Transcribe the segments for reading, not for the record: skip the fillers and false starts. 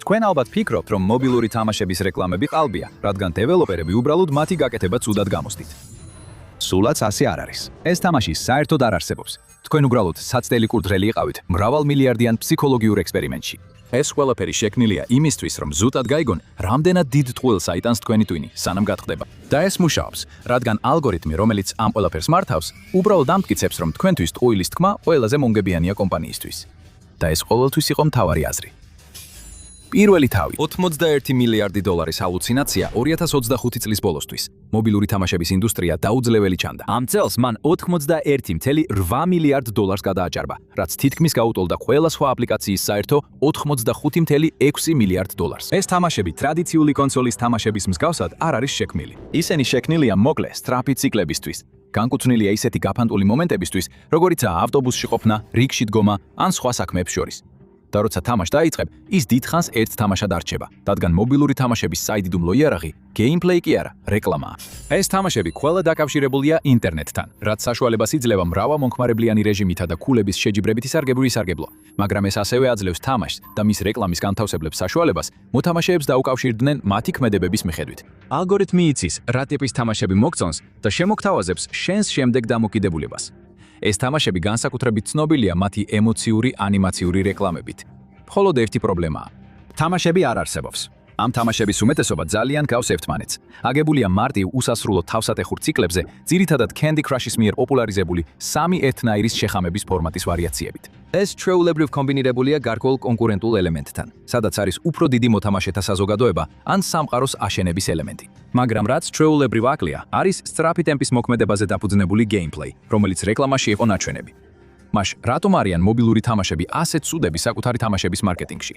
თქვენ ალბათ ფიქრობთ, რომ მობილური თამაშების რეკლამები ყალბია, რადგან დეველოპერები უბრალოდ მათი გაკეთება ცუდად გამოსდით. სულაც ასე არ არის. ეს თამაში საერთოდ არ არსებობს. თქვენ უბრალოდ საცდელი კურდღელი იყავით მრავალმილიარდიან ფსიქოლოგიურ ექსპერიმენტში. ეს ყველაფერი შექმნილია იმისთვის, რომ ზუსტად გაიგონ, რამდენად დიდ ტყუილს აიტანს თქვენი ტვინი, სანამ გატყდება. და ეს მუშაობს, რადგან ალგორითმი, რომელიც ამ ყველაფერს მართავს, უბრალოდ ამტკიცებს, რომ თქვენთვის ტყუილის თქმა ყველაზე მომგებიანია კომპანიისთვის. და ეს ყოველთვის იყო მთავარი აზრი. პირველი თავი 81 მილიარდი დოლარის ჰალუცინაცია 2025 წლის ბოლოსთვის. მობილური თამაშების ინდუსტრია დაუძლეველი ჩანდა. ამ წელს მან 81.8 მილიარდ დოლარს გადააჭარბა, რაც თითქმის გაუტოლდა ყველა სხვა აპლიკაციის საერთო 85.6 მილიარდ დოლარს. ეს თამაშები ტრადიციული კონსოლის თამაშების მსგავსად არ არის შექმნილი. ისინი შექმნილია მოკლე, სწრაფი ციკლებისთვის. განკუთვნილია ისეთი გაფანტული მომენტებისთვის, როგორიცაა ავტობუსში ყოფნა, რიგში დგომა ან სხვა საქმეებს შორის. და როცა თამაში დაიწყებ, ის დიდხანს ერთ თამაშად არჩება, რადგან მობილური თამაშების საიდუმლო იარაღი გეიმპლეი კი არა, რეკლამაა. ეს თამაშები ყველა დაკავშირებულია ინტერნეტთან, რაც საშუალებას იძლევა მრავალმომხმარებლიანი რეჟიმითა და ქულების შეჯიბრებით ისარგებლო, მაგრამ ეს ასევე აძლევს თამაშს და მის რეკლამის განთავსებლებს საშუალებას მოთამაშეებს დაუკავშირდნენ მათი ქმედებების მიხედვით. ალგორითმი იცის, რა ტიპის თამაშები მოგწონს და შემოგთავაზებს შენს შემდეგ დამოკიდებულებას. ეს თამაშები განსაკუთრებით ცნობილია მათი ემოციური ანიმაციური რეკლამებით. მხოლოდ ერთი პრობლემაა. თამაშები არ არსებობს. ამ თამაშების უმეტესობა ძალიან გავს ერთმანეთს. აგებულია მარტივ უსასრულო თავსატეხურ ციკლებზე, ძირითადად Candy Crush-ის მიერ პოპულარიზებული 3 ერთნაირის შეხამების ფორმატის ვარიაციებით. ეს ჩვეულებრივ კომბინირებულია გარკვეულ კონკურენტულ ელემენტთან, სადაც არის უფრო დიდი მოთამაშეთა საზოგადოება ან სამყაროს აშენების ელემენტი. მაგრამ რაც ჩვეულებრივ აკლია, არის სწრაფი ტემპის მოქმედებაზე დაფუძნებული გეიმპლეი, რომელიც რეკლამაში იყო ნაჩვენები. მაშ რატომ არიან მობილური თამაშები ასეთ ცუდები საკუთარი თამაშების მარკეტინგში?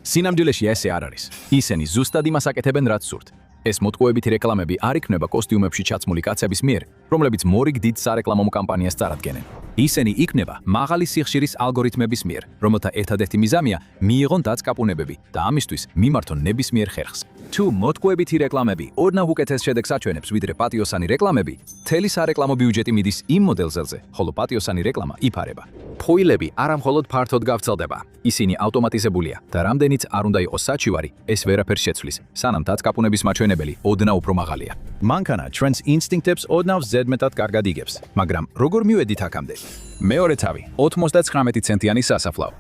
სინამდვილეში ესე არ არის. ისინი ზუსტად იმას აკეთებენ, რაც სურთ. ეს მოტყუებითი რეკლამები არ იქნება კოსტიუმებში ჩაცმული კაცების მიერ, რომლებიც მორიგ დიდ სარეკლამო კამპანიას წარადგენენ. ისინი იქნება მაღალი სიხშირის ალგორითმების მიერ, რომელთა ერთადერთი მიზანია მიიღონ დაწკაპუნებები და ამისთვის მიმართონ ნებისმიერ ხერხს. თუ მოტყუებითი რეკლამები ოდნავ უკეთეს შედეგს აჩვენებს, ვიდრე პატიოსანი რეკლამები, მთელი სარეკლამო ბიუჯეტი მიდის იმ მოდელზე, ხოლო პატიოსანი რეკლამა იფარება. ფოილები არა მხოლოდ ფართოდ გავრცელდება, ისინი ავტომატიზებულია და რამდენიც არ უნდა იყოს საჩივარი, ეს ვერაფერს შეცვლის, სანამ დაწკაპუნების მაჩვენებელი ოდნავ უფრო მაღალია. მანქანა ჩვენს ინსტინქტებს ოდნავ ზედმეტად კარგად იგებს, მაგრამ როგორ მივედით აქამდე? მეორე თავი 99 ცენტიანი სასაფლაო.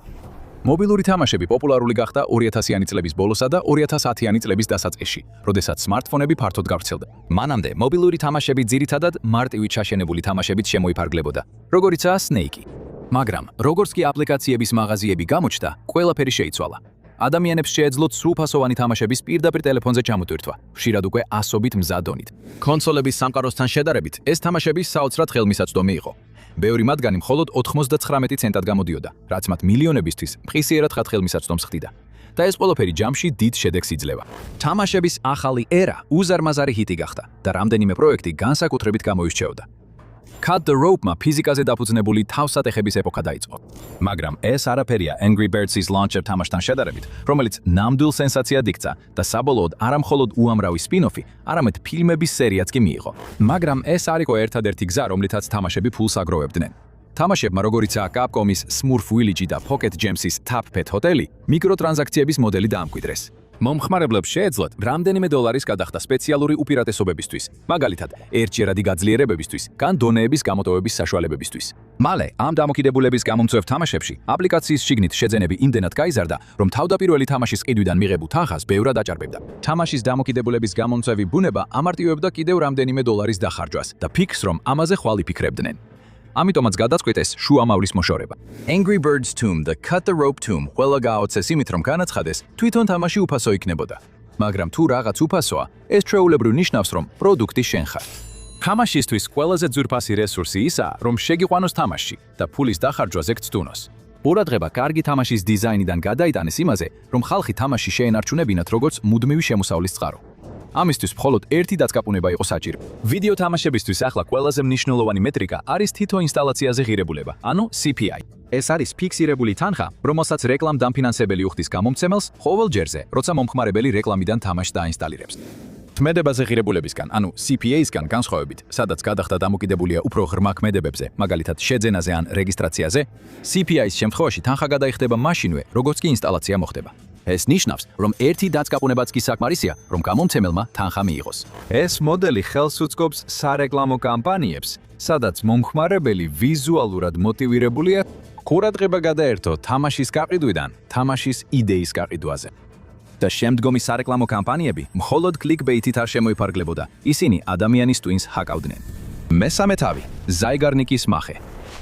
მობილური თამაშები პოპულარული გახდა 2000-იანი წლების ბოლოსა და 2010-იანი წლების დასაწყისში, როდესაც სმარტფონები ფართოდ გავრცელდა. მანამდე მობილური თამაშები ძირითადად მარტივი ჩაშენებული თამაშებით შემოიფარგლებოდა, როგორიცაა Snake. მაგრამ როგორც კი აპლიკაციების მაღაზიები გამოჩნდა, ყველაფერი შეიცვალა. ადამიანებს შეეძლოთ სრულფასოვანი თამაშების პირდაპირ ტელეფონზე ჩამოტვირთვა, ხშირად უკვე ასობით მზა დონით. კონსოლების სამყაროსთან შედარებით, ეს თამაშები საოცრად ხელმისაწვდომი იყო. ბევრი მათგანი მხოლოდ 99 ცენტად გამოდიოდა, რაც მათ მილიონებისთვის მყისიერად ხელმისაწვდომს ხდიდა. და ეს ყველაფერი ჯამში დიდ შედეგს იძლევა. თამაშების ახალი ერა უზარმაზარი ჰიტი გახდა და რამდენიმე პროექტი განსაკუთრებით გამოირჩეოდა. Cut the Rope-მა ფიზიკაზე დაფუძნებული თავსატეხების ეპოქა დაიწყო. მაგრამ ეს არაფერია Angry Birds-ის launcher თამაშთან შედარებით, რომელიც ნამდვილ სენსაციად იქცა და საბოლოოდ არა მხოლოდ უამრავი სპინ-ოფი, არამედ ფილმების სერიაც კი მიიღო. მაგრამ ეს არ იყო ერთადერთი გზა, რომლითაც თამაშები ფულს აგროვებდნენ. თამაშებმა, როგორიცაა Capcom-ის Smurf Village და Pocket Gems-ის Top Pet Hotel-ი, მიკროტრანზაქციების მოდელი დაამკვიდრეს. მომხმარებლებს შეეძლოთ რამდენიმე დოლარის გადახდა სპეციალური უპირატესობებისთვის, მაგალითად, ერთჯერადი გაძლიერებებისთვის, ან დონეების გამოტოვების საშუალებებისთვის. მალე, ამ დამოკიდებულების გამომწვევ თამაშებში აპლიკაციის შიგნით შეძენები იმდენად გაიზარდა, რომ თავდაპირველი თამაშის ყიდვიდან მიღებულ თანხას ბევრად აჭარბებდა. თამაშის დამოკიდებულების გამომწვევი ბუნება ამარტივებდა კიდევ რამდენიმე დოლარის დახარჯვას და ფიქს, რომ ამაზე ხვალ იფიქრებდნენ. ამიტომაც გადაწყვიტეს შუამავლის მოშორება. Angry Birds Tomb და Cut the Rope Tomb ყველა გააოცეს იმით, რომ განაცხადეს, თვითონ თამაში უფასო იქნებოდა. მაგრამ თუ რაღაც უფასოა, ეს ჩვეულებრივ ნიშნავს, რომ პროდუქტი შენ ხარ. თამაშისთვის ყველაზე ძვირფასი რესურსი ისაა, რომ შეგიყვანოს თამაშში და ფულის დახარჯვაზე გწდუნოს. ყურადღება კარგი თამაშის დიზაინიდან გადაიტანეს იმაზე, რომ ხალხი თამაში შეენარჩუნებინათ როგორც მუდმივი შემოსავლის წყარო. ამისთვის მხოლოდ ერთი დაწკაპუნება იყო საჭირო. ვიდეო თამაშებისთვის ახლა ყველაზე მნიშვნელოვანი მეტრიკა არის თითო ინსტალაციაზე ღირებულება, ანუ CPI. ეს არის ფიქსირებული თანხა, რომელსაც რეკლამ დამფინანსებელი უხდის გამომცემელს ყოველ ჯერზე, როცა მომხმარებელი რეკლამიდან თამაშს დაინსტალირებს. ქმედებაზე ღირებულებისგან, ანუ CPA-სგან განსხვავებით, სადაც გადახდა დამოკიდებულია უფრო ღრმა ქმედებებზე, მაგალითად შეძენაზე ან რეგისტრაციაზე, CPI-ის შემთხვევაში თანხა გადაიხდება მაშინვე, როგორც კი ინსტალაცია მოხდება. ეს ნიშნავს, რომ ერთი დაწკაპუნებაც კი საკმარისია, რომ გამომცემელმა თანხა მიიღოს. ეს მოდელი ხელს უწყობს სარეკლამო კამპანიებს, სადაც მომხმარებელი ვიზუალურად მოტივირებულია ყურადღება გადაერთო თამაშის გაყიდვიდან თამაშის იდეის გაყიდვაზე. და შემდგომი სარეკლამო კამპანიები მხოლოდ კლიკბეითით არ შემოიფარგლებოდა, ისინი ადამიანის ტვინს ჰაკავდნენ. მესამე თავი, ზაიგარნიკის მახე.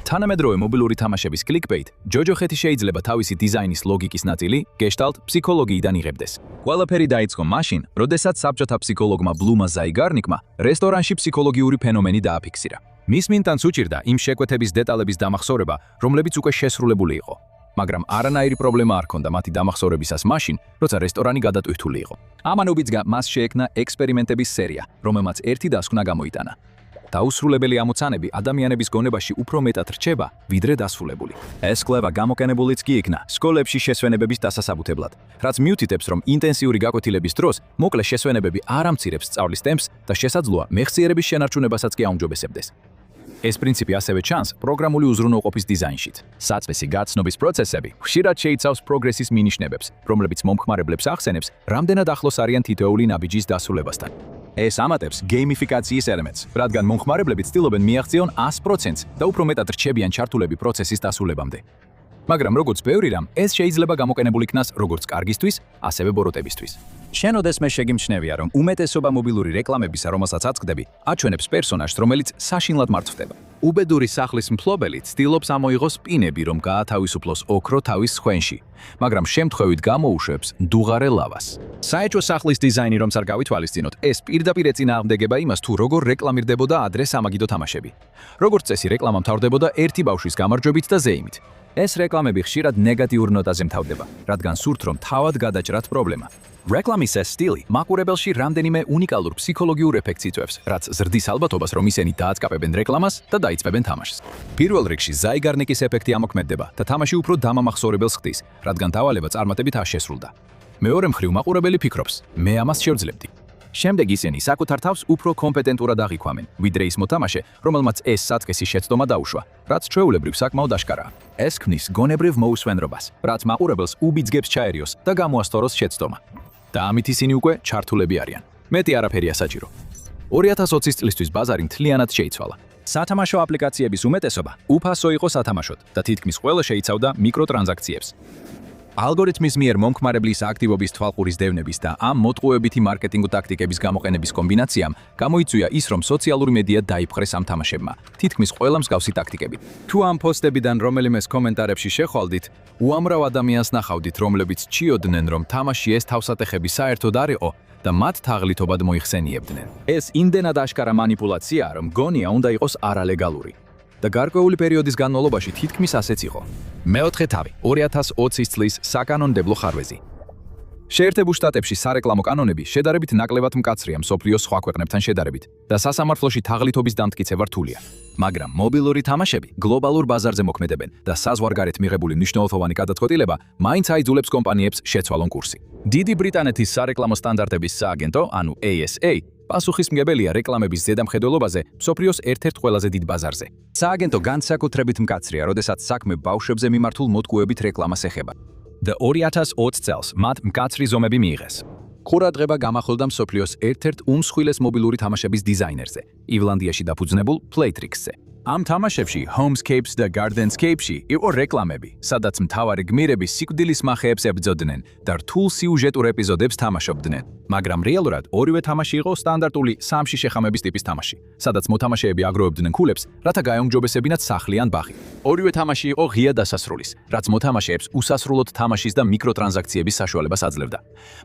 თანამედროვე მობილური თამაშების კლიკბეით ჯოჯოხეთი შეიძლება თავისი დიზაინის ლოგიკის ნაწილი გეშტალტ ფსიქოლოგიიდან იღებდეს. ყველაფერი დაიწყო მაშინ, როდესაც საბჭოთა ფსიქოლოგმა ბლუმა ზაიგარნიკმა რესტორანში ფსიქოლოგიური ფენომენი დააფიქსირა. მის მინტანს უჭირდა იმ შეკვეთების დეტალების დამახსოვრება, რომლებიც უკვე შესრულებული იყო. მაგრამ არანაირი პრობლემა არ ჰქონდა მათი დამახსოვრებისას მაშინ, როცა რესტორანი გადატვირთული იყო. ამანობით მას შეექმნა ექსპერიმენტების სერია, რომელმაც ერთი დასკვნა გამოიტანა. დაუსრულებელი ამოცანები ადამიანების გონებაში უფრო მეტად რჩება, ვიდრე დასრულებული. ეს კვლევა გამოყენებულიც კი იქნა სკოლებში შესვენებების დასასაბუთებლად, რაც მიუთითებს, რომ ინტენსიური გაკვეთილების დროს მოკლე შესვენებები არ ამცირებს სწავლის ტემპს და შესაძლოა მეხსიერების შენარჩუნებასაც კი აუმჯობესებდეს. ეს პრინციპი ასევე ჩანს პროგრამული უზრუნველყოფის დიზაინშიც. საწესის გაცნობის პროცესები ხშირად შეიცავს პროგრესის მინიშნებებს, რომლებიც მომხმარებლებს ახსენებს, რამდენად ახლოს არიან თითოეული ნაბიჯის დასრულებასთან. ეს ამატებს გეიმიფიკაციის ელემენტს, რადგან მომხმარებლები ცდილობენ მიაღწიონ 100%-ს და უფრო მეტად რჩებიან ჩართულები პროცესის დასრულებამდე. მაგრამ როგორც ბევრი რამ, ეს შეიძლება გამოყენებულ იქნას როგორც კარგისთვის, ასევე ბოროტებისთვის. შენოდეს მე შეგიმჩნევია, რომ უმეტესობა მობილური რეკლამებისა, რომელსაც აწყდები, აჩვენებს პერსონაჟს, რომელიც საშინლად მართვდება. უბედური სახლის მფლობელი ცდილობს ამოიღოს პინები, რომ გაათავისუფლოს ოქრო თავის სხვენში, მაგრამ შემთხვევით გამოუშვებს მდუღარე ლავას. საეჭვო სახლის დიზაინი რომც არ გავითვალისწინოთ, ეს პირდაპირ ეწინააღმდეგება იმას, თუ როგორ რეკლამირდებოდა ადრე სამაგიდო თამაშები. როგორც წესი, რეკლამა მთავრდებოდა ერთი ბავშვის გამარჯვებით და ზეიმით. ეს რეკლამები ხშირად ნეგატიურ ნოტაზე მთავრდება, რადგან სურთ, რომ თავად გადაჭრათ პრობლემა. რეკლამის ეს სტილი მაყურებელში რამდენიმე უნიკალურ ფსიქოლოგიურ ეფექტს იწვევს, რაც ზრდის ალბათობას, რომ ისინი დააწკაპებენ რეკლამას და დაიწყებენ თამაშს. პირველ რიგში ზაიგარნიკის ეფექტი ამოქმედდება და თამაში უფრო დამამახსოვრებელს ხდის, რადგან დავალება წარმატებით არ შესრულდა. მეორე მხრივ მაყურებელი ფიქრობს, მე ამას შევძლებდი. შემდეგ ისინი საკუთარ თავს უფრო კომპეტენტურად აღიქვამენ, ვიდრე ის მოთამაშე, რომელმაც ეს საწესის შეცდომა დაუშვა, რაც ჩვეულებრივ საკმაოდ აშკარაა. ეს ქმნის გონებრივ მოუსვენრობას, რაც მაყურებელს უბიძგებს ჩაერიოს და გამოასწოროს შეცდომა. და ამით ისინი უკვე ჩართულები არიან. მეტი არაფერია საჭირო. 2020 წლისთვის ბაზარი მთლიანად შეიცვალა. სათამაშო აპლიკაციების უმეტესობა უფასო იყო სათამაშოდ და თითქმის ყველა შეიცავდა მიკროტრანზაქციებს. ალგორითმის მიერ მომხმარებლის აქტივობის თვალყურის დევნების და ამ მოტყუებითი მარკეტინგ ტაქტიკების გამოყენების კომბინაციამ გამოიწვია ის, რომ სოციალური მედია დაიფხრეს ამ თამაშებმა, თითქმის ყველა მსგავსი ტაქტიკებით. თუ ამ პოსტებიდან რომელიმეს კომენტარებში შეხვალდით, უამრავ ადამიანს ნახავდით, რომლებიც ჭიოდნენ, რომ თამაში ეს თავსატეხები საერთოდ არ იყო და მათ თაღლითობად მოიხსენიებდნენ. ეს იმდენად აშკარა მანიპულაციაა, რომ გონია უნდა იყოს არალეგალური. და გარკვეული პერიოდის განმავლობაში თითქმის ასეც იყო. მეოთხე თავი 2020 წლის საკანონმდებლო ხარვეზი. შეერთებულ შტატებში სარეკლამო კანონები შედარებით ნაკლებად მკაცრია მსოფლიოს სხვა ქვეყნებთან შედარებით და სასამართლოში თაღლითობის დამტკიცება რთულია. მაგრამ მობილური თამაშები გლობალურ ბაზარზე მოქმედებენ და საზღვარგარეთ მიღებული მნიშვნელოვანი გადაწყვეტილება მაინც აიძულებს კომპანიებს შეცვალონ კურსი. დიდი ბრიტანეთის სარეკლამო სტანდარტების სააგენტო, ანუ ASA, პასუხისმგებელია რეკლამების ზედამხედველობაზე მსოფლიოს ერთ-ერთ ყველაზე დიდ ბაზარზე. სააგენტო განსაკუთრებით მკაცრია, როდესაც საქმე ბავშვებზე მიმართულ მოტყუებით რეკლამას ეხება. და 2020 წელს მათ მკაცრი ზომები მიიღეს. ყურადღება გამახვილდა მსოფლიოს ერთ-ერთ უმსხვილეს მობილური თამაშების დიზაინერზე, ირლანდიაში დაფუძნებულ Playtrix-ზე. ამ თამაშებში Homescapes და Gardenscape-ში იყო რეკლამები, სადაც მთავარი გმირები სიკვდილის მახეებს ებრძოდნენ და რთულ სიუჟეტურ ეპიზოდებს თამაშობდნენ. მაგრამ რეალურად ორივე თამაში იყო სტანდარტული სამში შეხამების ტიპის თამაში, სადაც მოთამაშეები აგროვებდნენ ქულებს, რათა გაეუმჯობესებინათ სახლი ან ბაღი. ორივე თამაში იყო ღია დასასრულის, რაც მოთამაშეებს უსასრულოდ თამაშის და მიკროტრანზაქციების საშუალებას აძლევდა.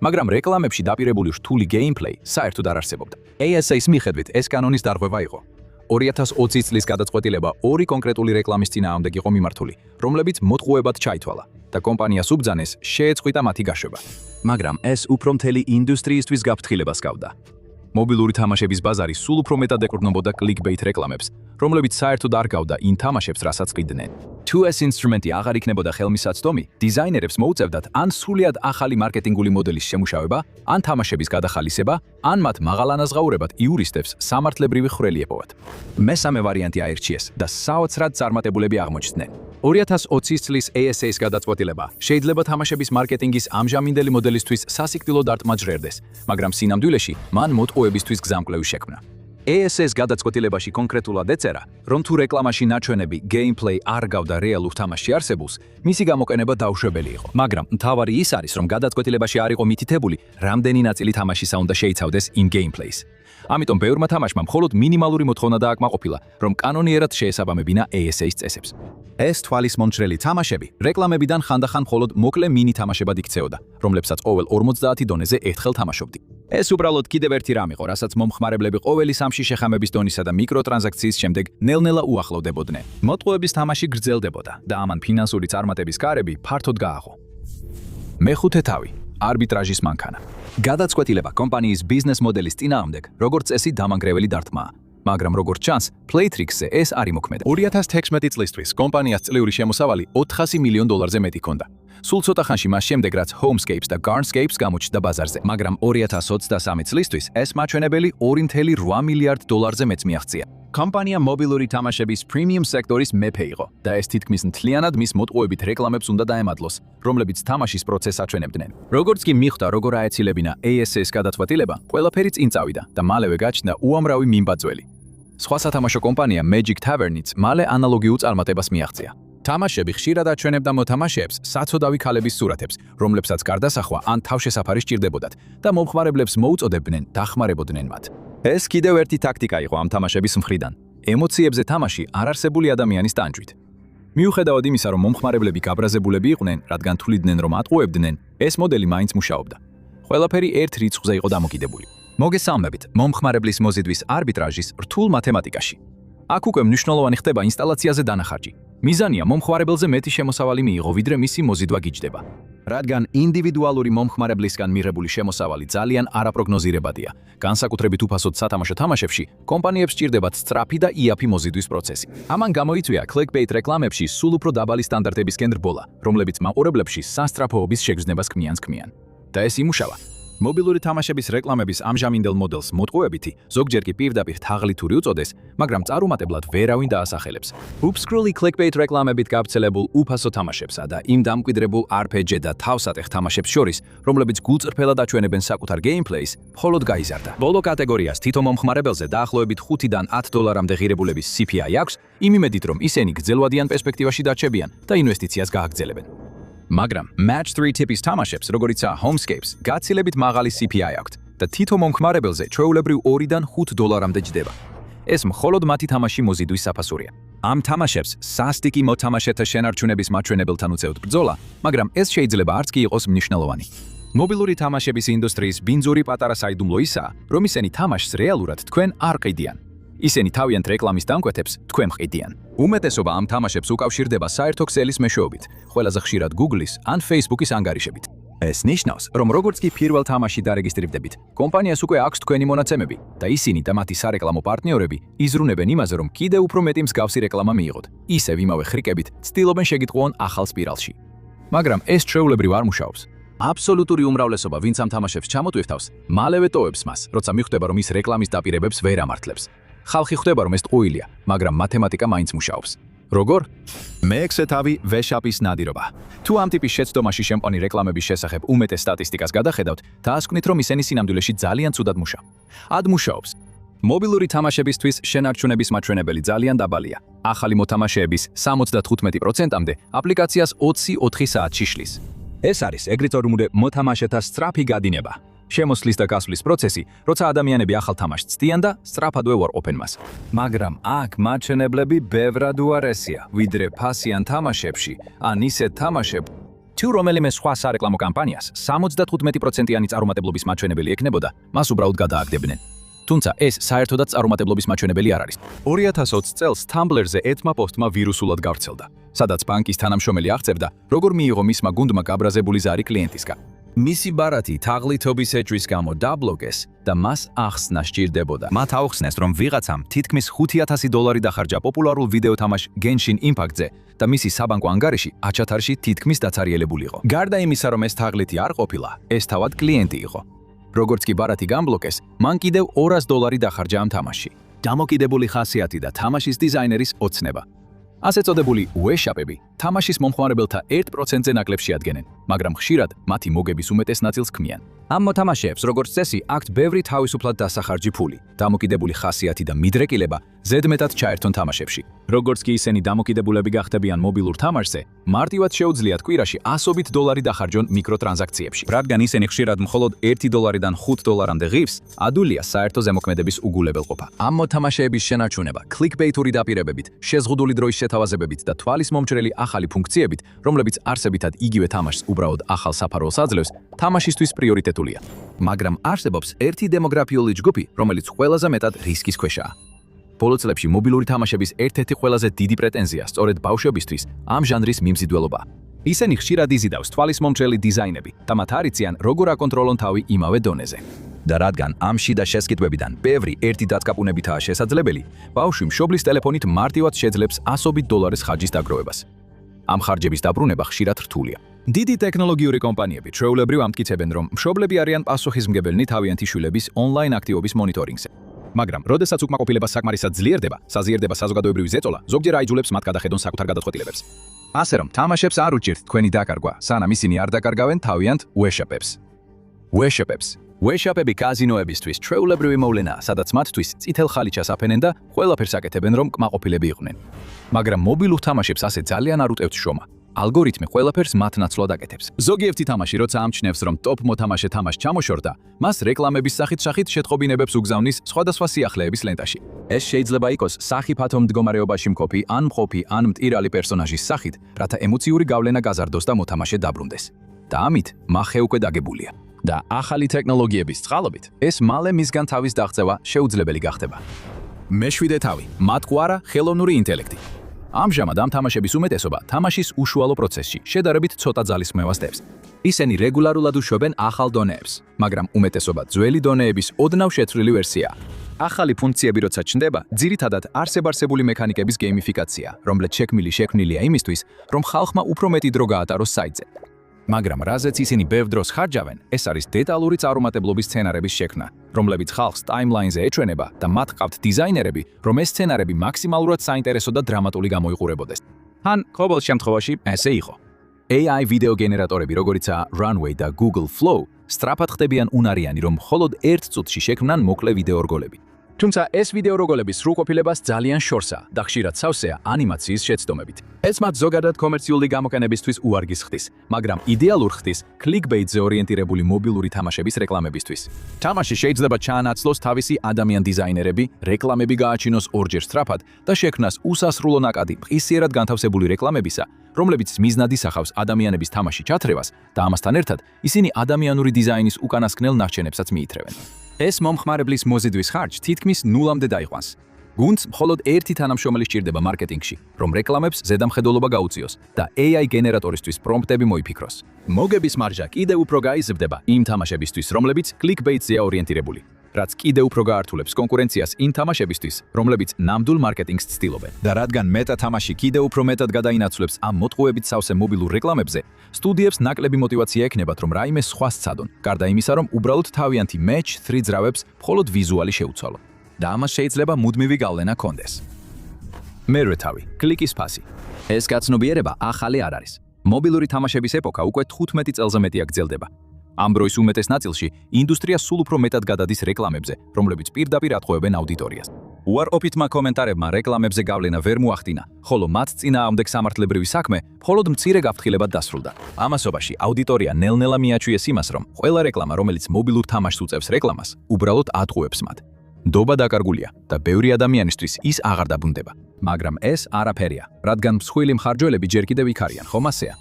მაგრამ რეკლამებში დაპირებული რთული გეიმპლეი საერთოდ არ არსებობდა. ASA-ის მიხედვით ეს კანონის დარღვევა იყო. 2020 წლის გადაწყვეტილება ორი კონკრეტული რეკლამის წინააღმდეგ იყო მიმართული, რომლებიც მოტყუებად ჩაითვალა და კომპანიას უბრძანეს შეეწყვიტა მათი გაშვება. მაგრამ ეს უფრო მთელი ინდუსტრიისთვის გაფრთხილებას ჰგავდა. მობილური თამაშების ბაზარი სულ უფრო მეტად ეკურნებოდა კლიკბეით რეკლამებს, რომლებიც საერთოდ არ გავდა იმ თამაშებს, რასაც ყიდნენ. თუ ეს ინსტრუმენტი აღარ იქნებოდა ხელმისაწვდომი, დიზაინერებს მოუწევდათ ან სრულიად ახალი მარკეტინგული მოდელის შემუშავება, ან თამაშების გადახალისება, ან მათ მაღალანაზღაურებად იურისტებს სამართლებრივი ხვრელი ეპოვათ. მესამე ვარიანტი აირჩიეს და საოცრად წარმატებულები აღმოჩნდნენ. 2020 წლის ASA-ის გადაწყვეტილება შეიძლება თამაშების მარკეტინგის ამჟამინდელი მოდელისთვის სასიკვდილოდ არ ტმაჯრერდეს, მაგრამ სინამდვილეში მან მოტყუებისთვის გზამკვლევი შექმნა. ASA-ის გადაწყვეტილებაში კონკრეტულად ეწერა, რომ თუ რეკლამაში ნაჩვენები gameplay არ გავდა რეალურ თამაშში არსებულს, მისი გამოყენება დაუშვებელი იყო. მაგრამ მთავარი ის არის, რომ გადაწყვეტილებაში არ იყო მითითებული, რამდენი ნაწილი თამაშისა უნდა შეიცავდეს in gameplays. ამიტომ ბევრმა თამაშმა მხოლოდ მინიმალური მოთხოვნა დააკმაყოფილა, რომ კანონიერად შეესაბამებინა ASA-ის წესებს. ეს თვალისმომჭრელი თამაშები რეკლამებიდან ხანდახან მხოლოდ მოკლე მინი თამაშებად იქცეოდა, რომლებსაც ყოველ 50 დონეზე ერთხელ თამაშობდი. ეს უბრალოდ კიდევ ერთი რამ იყო, რასაც მომხმარებლები ყოველი სამში შეხამების დონისა და მიკროტრანზაქციის შემდეგ ნელ-ნელა უახლოვდებოდნენ. მოტყუების თამაში გრძელდებოდა და ამან ფინანსური წარმატების კარები ფართოდ გააღო. მეხუთე თავი. არბიტრაჟის მანქანა. გადაწყვეტილება კომპანიის ბიზნეს მოდელის წინააღმდეგ, როგორც წესი დამანგრეველი დარტყმაა. მაგრამ როგორც ჩანს, Playtrix-ზე ეს არ იმოქმედა. 2016 წლისთვის კომპანიას წლიური შემოსავალი $400 მილიონ მეტი ჰქონდა. სულ ცოტა ხანში მას შემდეგ, რაც Homescapes და Garnscapes გამოჩნდა ბაზარზე, მაგრამ 2023 წლისთვის ეს მაჩვენებელი $2.8 მილიარდ მეც მიაღწია. კომპანია მობილური თამაშების პრემიუმ სექტორის მეფე იყო და ეს თითქმის მთლიანად მის მოტყუებით რეკლამებს უნდა დაემადლოს, რომლებიც თამაშის პროცესს აჩვენებდნენ. როგორც კი მიხვდა, როგორ აეცილებინა ASA-ის გადაწყვეტილება, ყველაფერი წინ წავიდა და მალევე გაჩნდა უამრავი მიმბაძველი. სხვა სათამაშო კომპანია Magic Tavern-იც მალე ანალოგიურ წარმატებას მიაღწია. თამაშები ხშირად აჩვენებდა მოთამაშეებს საცოდავი ქალების სურათებს, რომლებსაც გარდასახვა ან თავშესაფარი სჭირდებოდათ და მომხმარებლებს მოუწოდებდნენ დახმარებოდნენ მათ. ეს კიდევ ერთი ტაქტიკა იყო ამ თამაშების მხრიდან. ემოციებზე თამაში არ არსებული ადამიანის ტანჯვით. მიუხედავად იმისა, რომ მომხმარებლები გაბრაზებულები იყვნენ, რადგან თვლიდნენ, რომ ატყუებდნენ, ეს მოდელი მაინც მუშაობდა. ყველაფერი ერთ რიცხვზე იყო დამოკიდებული. მოგესალმებით, მომხმარებლის მოზიდვის არბიტრაჟის რთულ მათემატიკაში. აქ უკვე მნიშვნელოვანი ხდება ინსტალაციაზე დანახარჯი. მიზანია მომხმარებელზე მეტი შემოსავალი მიიღო, ვიდრე მისი მოზიდვა გიჯდება. რადგან ინდივიდუალური მომხმარებლისგან მიღებული შემოსავალი ძალიან არაპროგნოზირებადია, განსაკუთრებით უფასოდ სათამაშო თამაშებში, კომპანიებს სჭირდებათ სწრაფი და იაფი მოზიდვის პროცესი. ამან გამოიწვია clickbait რეკლამებში სულ უფრო დაბალი სტანდარტებისკენ რბოლა, რომლებიც მაყურებლებში სასწრაფოობის შეგრძნებას ქმნიან. და ეს იმუშავა. მობილური თამაშების რეკლამების ამჟამინდელ მოდელს მოტყუებითი, ზოგჯერ კი პირდაპირ თაღლითური უწოდეს, მაგრამ წარუმატებლად ვერავინ დაასახელებს. Upscroll clickbait რეკლამებით გავრცელებულ უფასო თამაშებსა და იმ დამკვიდრებულ RPG და თავსატეხ თამაშებს შორის, რომლებიც გულწრფელად აჩვენებენ საკუთარ gameplays, მხოლოდ გაიზარდა. ბოლო კატეგორიას თითო მომხმარებელზე დაახლოებით $5-დან $10 ღირებულების CPI აქვს, იმ იმედით, რომ ისინი გრძელვადიან პერსპექტივაში დარჩებიან და ინვესტიციას გააგრძელებენ. მაგრამ Match 3 ტიპის თამაშებს, როგორიცაა Homescapes, გაცილებით მაღალი CPI აქვთ და თითო მომხმარებელზე ჩვეულებრივ $2-დან $5 ჯდება. ეს მხოლოდ მათი თამაში მოზიდვის საფასურია. ამ თამაშებს სასტიკი მოთამაშეთა შენარჩუნების მაჩვენებელთან უწევთ ბრძოლა, მაგრამ ეს შეიძლება არც კი იყოს მნიშვნელოვანი. მობილური თამაშების ინდუსტრიის ბინძური პატარა საიდუმლო ისაა, რომ ისინი თამაშს რეალურად თქვენ არ ყიდიან. ისინი თავიანთ რეკლამის დამკვეთებს თქვენ ყიდიან. უმეტესობა ამ თამაშებს უკავშირდება საერთო ქსელის მეშვეობით, ყველაზე ხშირად Google-ის ან Facebook-ის ანგარიშებით. ეს ნიშნავს, რომ როგორც კი პირველ თამაში დარეგისტრირდებით, კომპანიას უკვე აქვს თქვენი მონაცემები და ისინი და მათი სარეკლამო პარტნიორები იზრუნებენ იმაზე, რომ კიდევ უფრო მეტი მსგავსი რეკლამა მიიღოთ. ისევ იმავე ხრიკებით ცდილობენ შეგიტყვონ ახალ სპირალში. მაგრამ ეს ჩვეულებრივ არ მუშაობს. აბსოლუტური უმრავლესობა, ვინც ამ თამაშებს ჩამოტვირთავს, მალევე ტოვებს მას, როცა მიხვდება, რომ ის რეკლამის დაპირებებს ვერ ამართლებს. ხალხი ხვდება, რომ ეს ტყუილია, მაგრამ მათემატიკა მაინც მუშაობს. როგორ? მეექვსე თავი ვეშაპის ნადირობა. თუ ამ ტიპის შეცდომაში შემყვანი რეკლამების შესახებ უმეტეს სტატისტიკას გადახედავთ, დაასკვნით, რომ ისინი სინამდვილეში ძალიან ცუდად მუშაობს. მობილური თამაშებისთვის შენარჩუნების მაჩვენებელი ძალიან დაბალია. ახალი მოთამაშეების 75%-მდე აპლიკაციას 24 საათში შლის. ეს არის ეგრეთ წოდებული მოთამაშეთა სწრაფი გადინება. შემოსვლის და გასვლის პროცესი, როცა ადამიანები ახალ თამაშს ცდიან და სწრაფადვე უარყოფენ მას. მაგრამ აქ მაჩვენებლები ბევრად უარესია, ვიდრე ფასიან თამაშებში, ან ისეთ თამაშებს, თუ რომელიმე სხვა სარეკლამო კამპანიას 75%-იანი წარუმატებლობის მაჩვენებელი ექნებოდა, მას უბრალოდ გადააგდებდნენ. თუმცა ეს საერთოდაც წარუმატებლობის მაჩვენებელი არ არის. 2020 წელს Tumblr-ზე ერთმა პოსტმა ვირუსულად გავრცელდა, სადაც ბანკის თანამშრომელი აღწერდა, როგორ მიიღო მისმა გუნდმა გაბრაზებული ზარი კლიენტისგან. მისი ბარათი თაღლითობის ეჭვის გამო დაბლოკეს და მას ახსნა სჭირდებოდა. მათ აუხსნეს, რომ ვიღაცამ თითქმის $5,000 დახარჯა პოპულარულ ვიდეო თამაშ Genshin Impact-ზე და მისი საბანკო ანგარიში აჩათარში თითქმის დაცარიელებული იყო. გარდა იმისა, რომ ეს თაღლითი არ ყოფილა, ეს თავად კლიენტი იყო. როგორც კი ბარათი გამბლოკეს, მან კიდევ $200 დახარჯა ამ თამაშში. დამოკიდებული ხასიათი და თამაშის დიზაინერის ოცნება. ასე წოდებული ვეშაპები თამაშის მომხმარებელთა 1%-ზე ნაკლებში ადგენენ, მაგრამ ხშირად მათი მოგების უმეტეს ნაწილს ქმნიან. ამ მოთამაშეებს, როგორც წესი, აქვთ ბევრი თავისუფლად დასახარჯი ფული, დამოკიდებული ხასიათი და მიდრეკილება ზედმეტად ჩაერთონ თამაშებში. როგორც კი ისინი დამოკიდებულები გახდებიან მობილურ თამაშზე, მარტივად შეუძლიათ კვირაში $100 დახარჯონ მიკროტრანზაქციებში. რადგან ისინი ხშირად მხოლოდ $1-დან $5-მდე ღირს, ადვილია საერთო ზემოქმედების უგულებელყოფა. ამ მოთამაშეების შენარჩუნება კლიკბეითური დაპირებებით, შეზღუდული დროის შეთავაზებებით და თვალის მომჭრელი ახალი ფუნქციებით, რომლებიც არსებითად იგივე თამაშს უბრალოდ ახალ საფარველს აძლევს, თამაშისთვის პრიორიტეტულია. მაგრამ არსებობს ერთი დემოგრაფიული ჯგუფი, რომელიც ყველაზე მეტად რისკის ქვეშაა. ბოლო წლებში მობილური თამაშების ერთ-ერთი ყველაზე დიდი პრეტენზია სწორედ ბავშვებისთვის ამ ჟანრის მიმზიდველობა. ისინი ხშირად იზიდავს თვალის მომჭრელი დიზაინები და მათ არ იციან, როგორ აკონტროლონ თავი იმავე დონეზე. და რადგან ამ შიდა შესკითხვებიდან ბევრი ერთი დაწკაპუნებითაა შესაძლებელი, ბავშვი მშობლის ტელეფონით მარტივად შეძლებს $100 ხარჯის დაგროვებას. ამ ხარჯების დაბრუნება ხშირად რთულია. დიდი ტექნოლოგიური კომპანიები ჩვეულებრივ ამტკიცებენ, რომ მშობლები არიან პასუხისმგებელნი თავიანთი შვილების ონლაინ აქტივობის მონიტორინგზე. მაგრამ, როდესაც უკმაყოფილება საკმარისად ძლიერდება, საზიარდება საზოგადოებრივი ზეწოლა, ზოგჯერ აიძულებს მათ გადახედონ საკუთარ გადაწყვეტილებებს. ასე რომ, თამაშებს არ უჭირთ თქვენი დაკარგვა, სანამ ისინი არ დაკარგავენ თავიანთ ვეშაპებს. ვეშაპები კაზინოებისთვის ჩვეულებრივი მოვლენაა, სადაც მათთვის წითელ ხალიჩას აფენენ და ყველაფერს აკეთებენ, რომ კმაყოფილები იყვნენ. მაგრამ მობილურ თამაშებს ასე ძალიან არ უტევთ შომა. ალგორითმი ყველაფერს მათ ნაცვლად აკეთებს. ზოგიერთი თამაში, როცა ამჩნევს, რომ ტოპ მოთამაშე თამაშს ჩამოშორდა, მას რეკლამების სახით უგზავნის სხვადასხვა სიახლეების ლენტაში. ეს შეიძლება იყოს სახიფათო მდგომარეობაში მყოფი, ან მყოფი, ან მტირალი პერსონაჟის სახით, რათა ემოციური გავლენა გაზარდოს და მოთამაშე დაბრუნდეს. და ამით მახე უკვე დაგებულია. და ახალი ტექნოლოგიების წყალობით, ეს მალე მისგან თავის დაღწევა შეუძლებელი გახდება. მეშვიდე თავი, მათგვარა ხელოვნური ინტელექტი. ამჟამად ამ თამაშების უმეტესობა თამაშის უშუალო პროცესში შედარებით ცოტა ძალისხმევას დებს. ისინი რეგულარულად უშვებენ ახალ დონეებს, მაგრამ უმეტესობა ძველი დონეების ოდნავ შეცვლილი ვერსიაა. ახალი ფუნქციები როცა ჩნდება, ძირითადად არსებული მექანიკების გეიმიფიკაცია, რომლeth შექმნილია იმისთვის, რომ ხალხმა უფრო მეტი დრო გაატაროს საიტზე. მაგრამ რაზეც ისინი ბევრ დროს ხარჯავენ, ეს არის დეტალური წარუმატებლობის სცენარების შექმნა, რომლებიც ხალხს ტაიმლაინზე ეჩვენება და მათ ყავთ დიზაინერები, რომ ეს სცენარები მაქსიმალურად საინტერესო და დრამატული გამოიყურებოდეს. ან ყოველ შემთხვევაში ესე იყო. AI ვიდეო გენერატორები, როგორიცაა Runway და Google Flow, სწრაფად ხდებიან უნარიანი, რომ მხოლოდ 1 წუთში შექმნან მოკლე ვიდეო რგოლები. თუმცა ეს ვიდეო რგოლების სრულყოფილებას ძალიან შორსაა და ხშირად სავსეა ანიმაციის შეცდომებით. ეს მათ ზოგადად კომერციული გამოყენებისთვის უარგის ხდის, მაგრამ იდეალურ ხდის კლიკბეიტზე ორიენტირებული მობილური თამაშების რეკლამებისთვის. თამაში შეიძლება ჩაანაცვლოს თავისი ადამიან დიზაინერები, რეკლამები გააჩინოს ორჯერ სწრაფად და შექმნას უსასრულო ნაკადი მყისიერად განთავსებული რეკლამებისა, რომლებიც მიზნად ისახავს ადამიანების თამაში ჩათრევას და ამასთან ერთად ისინი ადამიანური დიზაინის უკანასკნელ ნარჩენებსაც მიითრევენ. ეს მომხმარებლის მოზიდვის ხარჯს თითქმის ნულამდე დაიყვანს. გუნდს მხოლოდ ერთი თანამშრომელი სჭირდება მარკეტინგში, რომ რეკლამებს ზედამხედველობა გაუწიოს და AI გენერატორისთვის პრომპტები მოიფიქროს. მოგების მარჟა კიდევ უფრო გაიზრდება იმ თამაშებისთვის, რომლებიც კლიკბეიტზეა ორიენტირებული, რაც კიდევ უფრო გაართულებს კონკურენციას იმ თამაშებისთვის, რომლებიც ნამდვილ მარკეტინგს ცდილობენ. და რადგან მეტა თამაში კიდევ უფრო მეტად გადაინაცვლებს ამ მოტყუებით სავსე მობილურ რეკლამებზე, სტუდიებს ნაკლები მოტივაცია ექნებათ, რომ რაიმე სხვა სცადონ, გარდა იმისა, რომ უბრალოდ თავიანთი match 3 ძრავებს მხოლოდ ვიზუალი შეუცვალონ. და ამას შეიძლება მუდმივი გავლენა ჰქონდეს. მერვე თავი, კლიკის ფასი. ეს გაცნობიერება ახალი არ არის. მობილური თამაშების ეპოქა უკვე 15 წელზე მეტია გრძელდება. ამ დროის უმეტეს ნაწილში ინდუსტრია სულ უფრო მეტად გადადის რეკლამებზე, რომლებიც პირდაპირ ატყუებენ აუდიტორიას. უარყოფითმა კომენტარებმა რეკლამებზე გავლენა ვერ მოახდინა, ხოლო მათ წინააღმდეგ სამართლებრივი საქმე მხოლოდ მცირე გაფრთხილებად დასრულდა. ამასობაში აუდიტორია ნელ-ნელა მიაჩვიეს იმას, რომ ყველა რეკლამა, რომელიც მობილურ თამაშს უწევს რეკლამას, უბრალოდ ატყუებს მათ. დობა დაკარგულია და ბევრი ადამიანისთვის ის აღარ დაბრუნდება. მაგრამ ეს არაფერია, რადგან მსხვილი მხარჯველები ჯერ კიდევ იქ არიან, ხომ ასეა?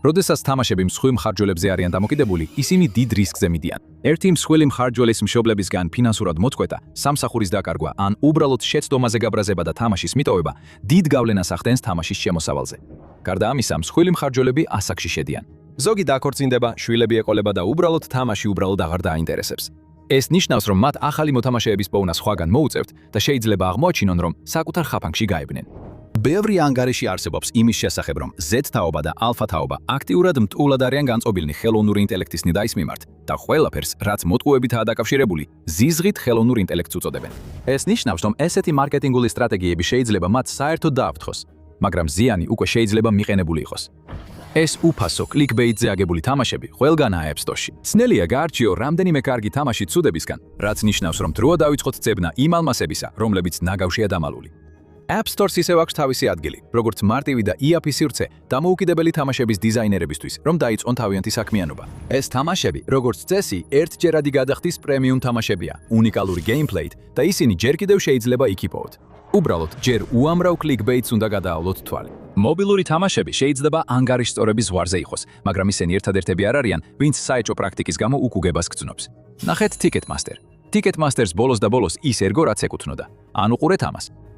როდესაც თამაშები მსხვილ მხარჯველებზე არიან დამოკიდებული, ისინი დიდ რისკზე მიდიან. ერთი მსხვილი მხარჯველის მშობლებისგან ფინანსურად მოწყვეტა, სამსახურის დაკარგვა ან უბრალოდ შეცდომაზე გაბრაზება და თამაშის მიტოვება დიდ გავლენას ახდენს თამაშის შემოსავალზე. გარდა ამისა, მსხვილი მხარჯველები ასაკში შედიან. ზოგი დაქორწინდება, შვილები ეყოლება და უბრალოდ თამაში უბრალოდ აღარ დააინტერესებს. ეს ნიშნავს, რომ მათ ახალი მოთამაშეების პოვნა სხვაგან მოუწევთ და შეიძლება აღმოაჩინონ, რომ საკუთარ ხაფანგში გაებნენ. ბევრი ანგარიში არსებობს იმის შესახებ, რომ Z-თაობა და Alpha-თაობა აქტიურად მტულად არიან განწყობილნი ხელოვნური ინტელექტის ნიდაის მიმართ და ყველაფერს, რაც მოტყუებითაა დაკავშირებული, ზიზღით ხელოვნურ ინტელექტს უწოდებენ. ეს ნიშნავს, რომ ესეთი მარკეტინგული სტრატეგიები შეიძლება მათ საერთოდ დააფრთხოს. მაგრამ ზიანი უკვე შეიძლება მიყენებული იყოს. ეს უფასო clickbait-ზე აგებული თამაშები ყველგანაა App Store-ში. ძნელია გაარჩიო რამდენიმე კარგი თამაში ცუდებისგან, რაც ნიშნავს, რომ დროა დავიწყოთ ძებნა იმ ალმასებისა, რომლებიც ნაგავშია დამალული. App Store-ს ისევ აქვს თავისი ადგილი, როგორც მარტივი და იაფი სივრცე დამოუკიდებელი თამაშების დიზაინერებისთვის, რომ დაიწყონ თავიანთი საქმიანობა. ეს თამაშები, როგორც წესი, ერთჯერადი გადახდის პრემიუმ თამაშებია, უნიკალური გეიმპლეით და ისინი ჯერ კიდევ შეიძლება იქ-იპოვოთ. უბრალოდ ჯერ უამრავ clickbait-ს უნდა გადაავლოთ თვალი. მობილური თამაშები შეიძლება ანგარიშსწორების ზღვარზე იყოს, მაგრამ ისინი ერთადერთები არ არიან, ვინც საეჭვო პრაქტიკის გამო უკუგებას გრძნობს. ნახეთ Ticketmaster. Ticketmaster-ს ბოლოს და ბოლოს ის ერგო, რაც ეკუთვნოდა. ან უყურეთ ამას.